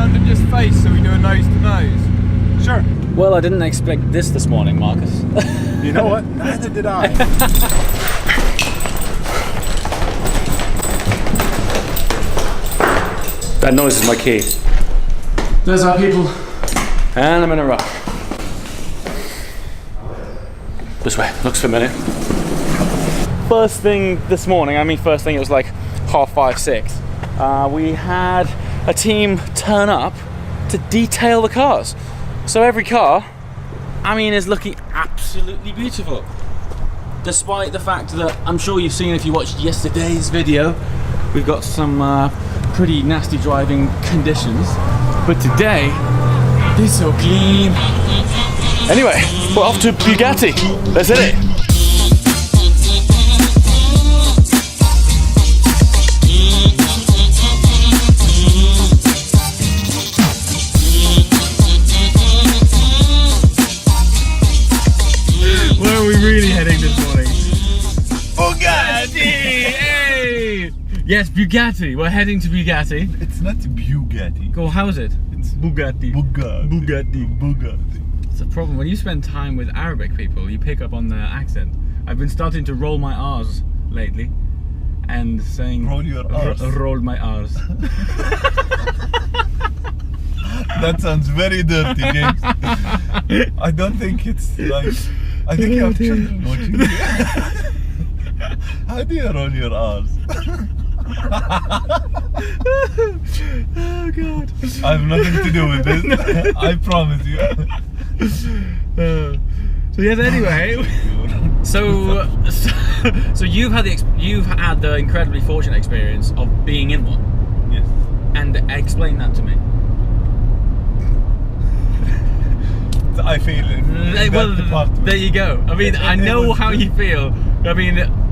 around and just face so we do a nose to nose? Sure. Well, I didn't expect this morning, Marcus. You know what? Neither did I. That noise is my key. There's our people. And I'm in a rush. This way, looks familiar. First thing this morning, first thing, it was like 5:30, 6. We had a team turn up to detail the cars. So every car, is looking absolutely beautiful. Despite the fact that, I'm sure you've seen if you watched yesterday's video, we've got some pretty nasty driving conditions. But today, they're so clean. Anyway, we're off to Bugatti. Let's hit it. Where are we really heading this morning? Bugatti! Hey! Yes, Bugatti. We're heading to Bugatti. It's not Bugatti. Cool, how is it? It's Bugatti. Bugatti. It's a problem. When you spend time with Arabic people, you pick up on their accent. I've been starting to roll my R's lately and saying... Roll your R's. Roll my R's. That sounds very dirty, James. I don't think it's like... I think you have children watching you. How do you roll your R's? Oh God. I have nothing to do with this. I promise you. So yes, anyway. So you've had the incredibly fortunate experience of being in one. Yes. And explain that to me. I feel it. There you go. I know how you feel.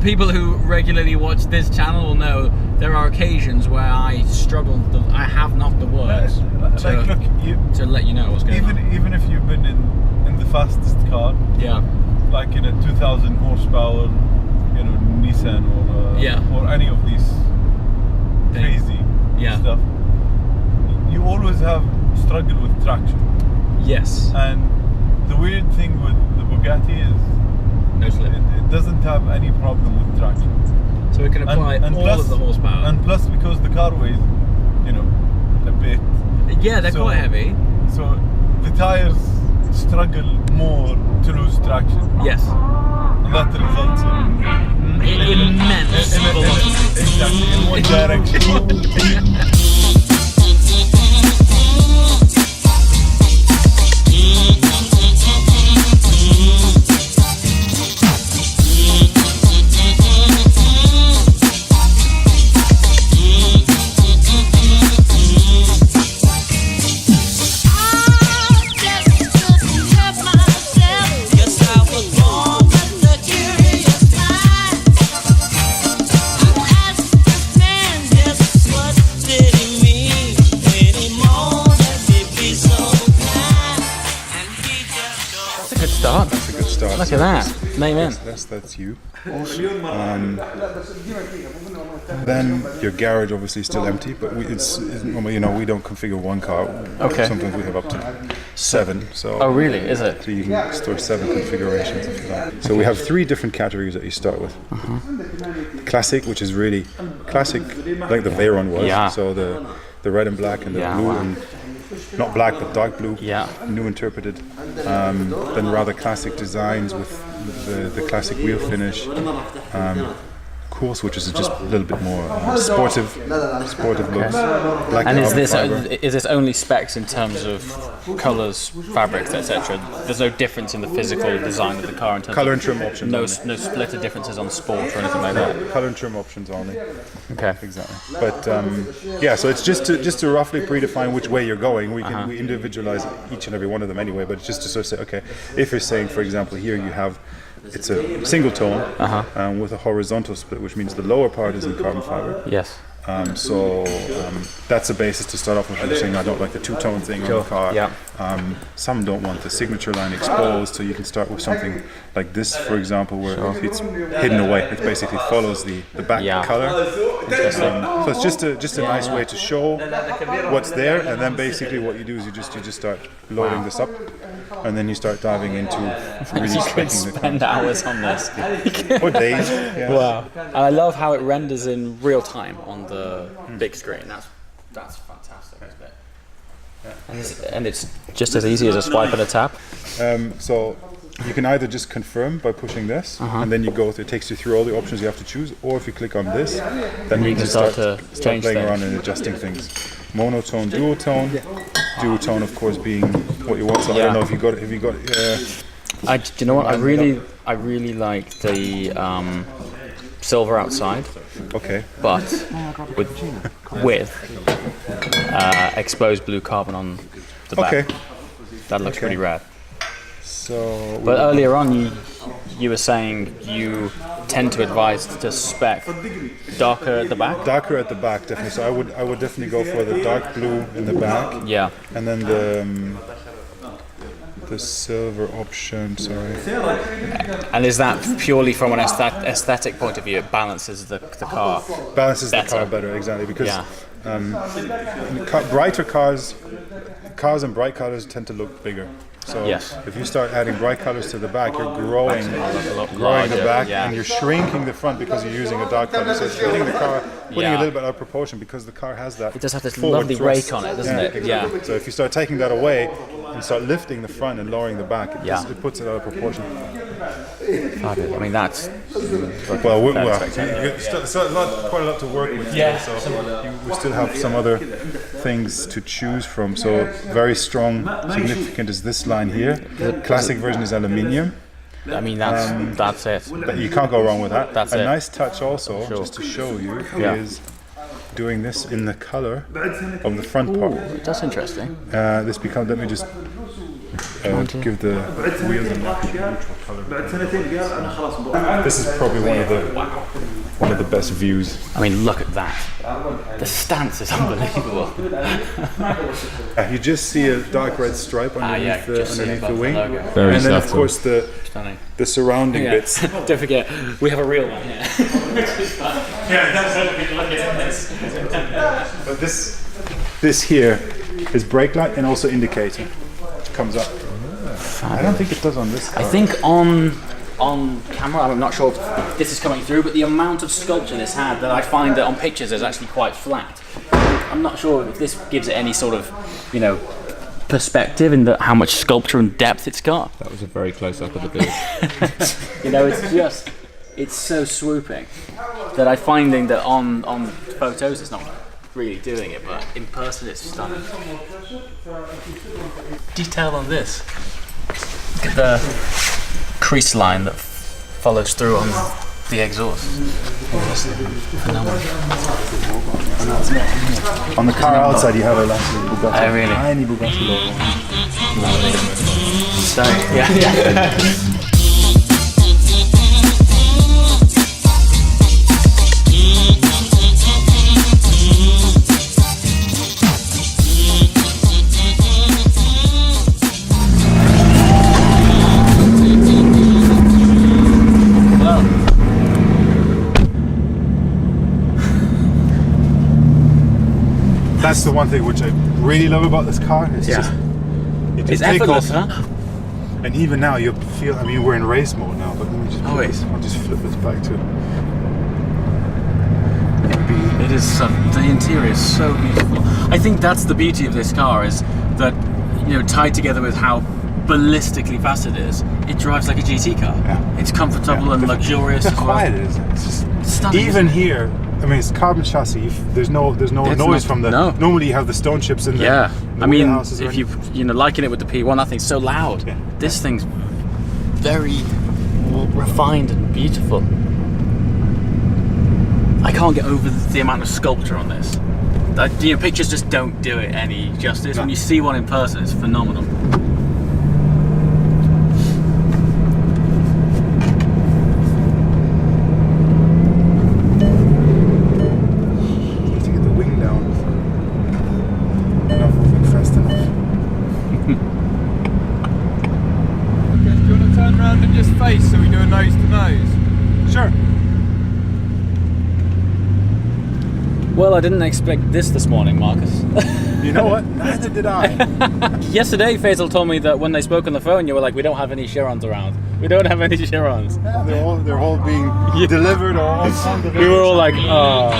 People who regularly watch this channel will know there are occasions where I struggle. I have not the words to let you know what's going on. Even if you've been in the fastest car, Yeah. like in a 2,000 horsepower, Nissan or any of these crazy stuff, you always have struggle with traction. Yes. And the weird thing with the Bugatti is No slip. it doesn't have any problem with traction. So it can apply all plus, of the horsepower. And plus, because the car weighs, a bit. Yeah, they're quite heavy. So the tires struggle more to lose traction. Yes. And that results in immense velocity. Exactly, in one direction. That's a good start. Look at that. Name in. That's you. Then your garage obviously is still empty, but we don't configure one car. Okay. Sometimes we have up to 7. So. Oh really? Is it? So you can store 7 configurations if you like. So we have 3 different categories that you start with. Classic, which is really classic, like the Veyron was. Yeah. So the red and black and the blue and not black but dark blue. Yeah. New interpreted. Then rather classic designs with the classic wheel finish. Course, which is just a little bit more sportive looks. Black and fiber. is this only specs in terms of colours, fabrics, etc.? There's no difference in the physical design of the car in terms Colour of and trim options. no splitter differences on sport or anything like that. Colour and trim options only. Okay. Exactly. But so it's just to roughly predefine which way you're going. We individualize each and every one of them anyway. But just to sort of say, okay, if you're saying, for example, here you have. It's a single tone with a horizontal split, which means the lower part is in carbon fiber. Yes. That's the basis to start off with. You're saying I don't like the two-tone thing on the car. Yeah. Some don't want the signature line exposed, so you can start with something like this, for example, where it's hidden away. It basically follows the back color. So it's just a nice way to show what's there, and then basically what you do is you just start loading this up, and then you start diving into really You could speccing the car. spend hours on this. Or days. Yeah. Wow. And I love how it renders in real time on the big screen. That's fantastic, isn't it? And it's just as easy as a swipe and a tap. So you can either just confirm by pushing this, and then it takes you through all the options you have to choose, or if you click on this, then you can start change playing things. around and adjusting things. Monotone, duotone. Duotone, of course, being what you want. So I don't know if you got. Do you know what? I really like the silver outside. Okay. But with exposed blue carbon on the back. Okay. That looks pretty rad. So. But earlier on, you were saying you tend to advise to spec darker at the back. Darker at the back, definitely. So I would definitely go for the dark blue in the back. Yeah. And then the silver option. Sorry. And is that purely from an aesthetic point of view? It balances the car. Balances better. the car better, exactly, because brighter cars and bright colors tend to look bigger. So if you start adding bright colors to the back, you're growing the back, and you're shrinking the front because you're using a dark color. So it's putting the car, putting a little bit out of proportion because the car has that. It does have this forward lovely thrust. rake on it, doesn't it? Exactly. So if you start taking that away and start lifting the front and lowering the back, it puts it out of proportion. I mean, that's well, still quite a lot to work with. Yeah. So we still have some other things to choose from. So very strong, significant is this line here. The classic version is aluminium. I mean, that's it. But you can't go wrong with that. That's a it. nice touch also, just to show you, is doing this in the color of the front part. That's interesting. This becomes. Let me just give the wheels a neutral color. This is probably one of the best views. I mean, look at that. The stance is unbelievable. You just see a dark red stripe underneath the wing, Very and then of subtle. course the surrounding bits. Don't forget, we have a real one here. But this here is brake light and also indicator. Comes up. I don't think it does on this car. I think on camera, I'm not sure if this is coming through, but the amount of sculpture this had that I find that on pictures is actually quite flat. I'm not sure if this gives it any sort of, perspective in how much sculpture and depth it's got. That was a very close up of the build. It's so swooping that I'm finding that on photos it's not really doing it, but in person it's stunning. Detail on this. Look at the crease line that follows through on the exhaust. Phenomenal. On the car outside, you have a Bugatti. Oh, really? Tiny Bugatti logo. So, yeah. That's the one thing which I really love about this car. It's just you just It's take effortless, off, huh? and even now you feel. I mean, we're in race mode now, but let me just. I'll just flip this back to. It is. The interior is so beautiful. I think that's the beauty of this car, is that tied together with how ballistically fast it is, it drives like a GT car. Yeah. It's comfortable and luxurious. How quiet it is. It's just stunning. Even here. I mean, it's carbon chassis. There's no noise from the. No. Normally, you have the stone chips in the. Yeah, I mean, wheelhouses if you liken it with the P1, that thing's so loud. Yeah. This thing's very refined and beautiful. I can't get over the amount of sculpture on this. Pictures just don't do it any justice. No. When you see one in person, it's phenomenal. Do you want to turn around and just face so we do a nose to nose? Sure. Well, I didn't expect this morning, Marcus. You know what? Neither did I. Yesterday, Faisal told me that when they spoke on the phone, you were like, we don't have any Chirons around. We don't have any Chirons. Yeah, they're all being delivered or all delivered. We were all like, oh.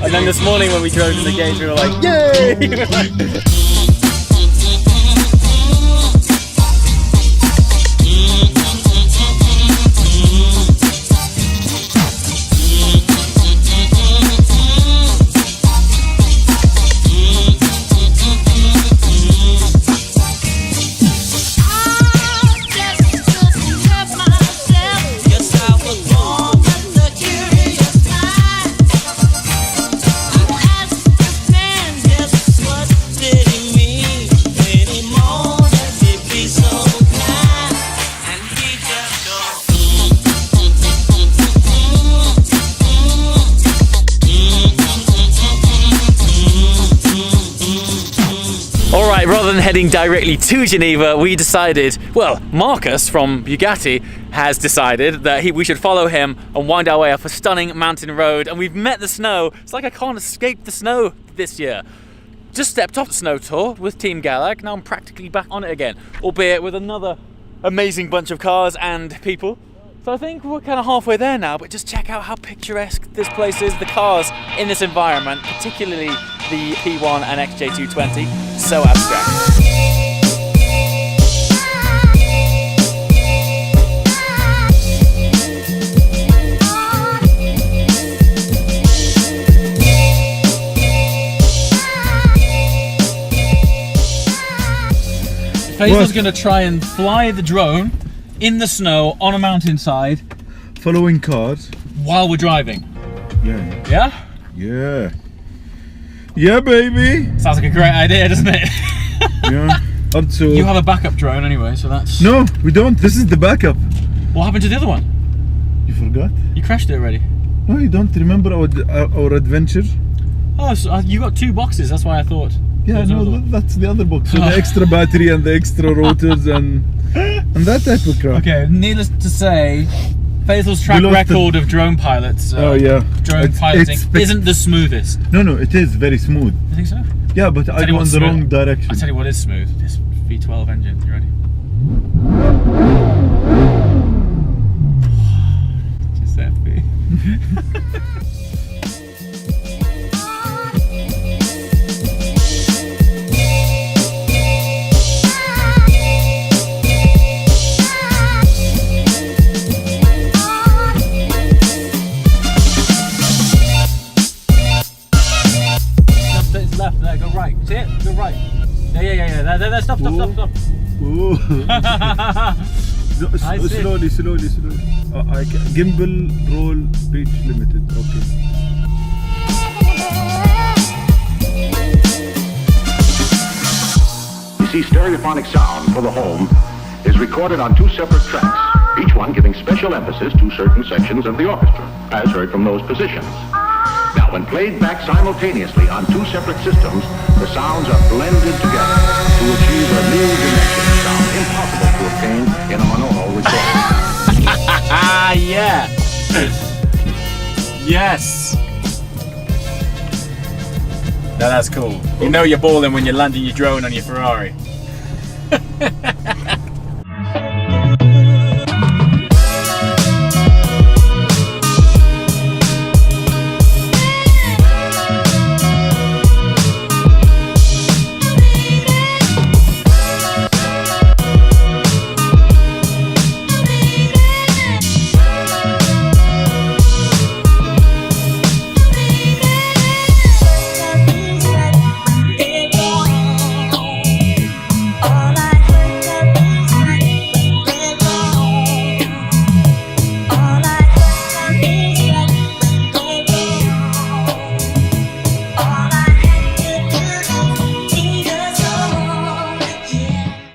And then this morning when we drove to the gate, we were like, yay! Rather than heading directly to Geneva, we decided, well, Marcus from Bugatti has decided that we should follow him and wind our way up a stunning mountain road, and we've met the snow. It's like I can't escape the snow this year. Just stepped off the snow tour with Team Galag, now I'm practically back on it again, albeit with another amazing bunch of cars and people. So I think we're kind of halfway there now, but just check out how picturesque this place is, the cars in this environment, particularly the P1 and XJ220, so abstract. Faisal's going to try and fly the drone in the snow on a mountainside Following cars. while we're driving. Yeah. Yeah? Yeah. Yeah, baby. Sounds like a great idea, doesn't it? Yeah. Also, You have a backup drone anyway, so that's... no, we don't. This is the backup. What happened to the other one? You forgot? You crashed it already. Oh, you don't remember our adventure? Oh, so you got 2 boxes, that's why I thought. Yeah, There's no, another one. that's the other box. So the extra battery and the extra rotors and that type of crap. Okay, needless to say, Faisal's track We lost record of drone pilots, Oh yeah. drone piloting, isn't the smoothest. No, it is very smooth. You think so? Yeah, but I Tell you go in what's the wrong smooth. direction. I tell you what is smooth. This V12 engine. You ready? Giuseppe. It's left there. Go right. See it? Go right. Yeah. There. Stop. Ooh. I see. Slowly. Gimbal roll reach limited. Okay. You see, stereophonic sound for the home is recorded on 2 separate tracks, each one giving special emphasis to certain sections of the orchestra, as heard from those positions. Now, when played back simultaneously on 2 separate systems, the sounds are blended together to achieve a new dimension of sound impossible to obtain in a monaural recording. Ah, yeah. Yes. Now that's cool. You know you're balling when you're landing your drone on your Ferrari.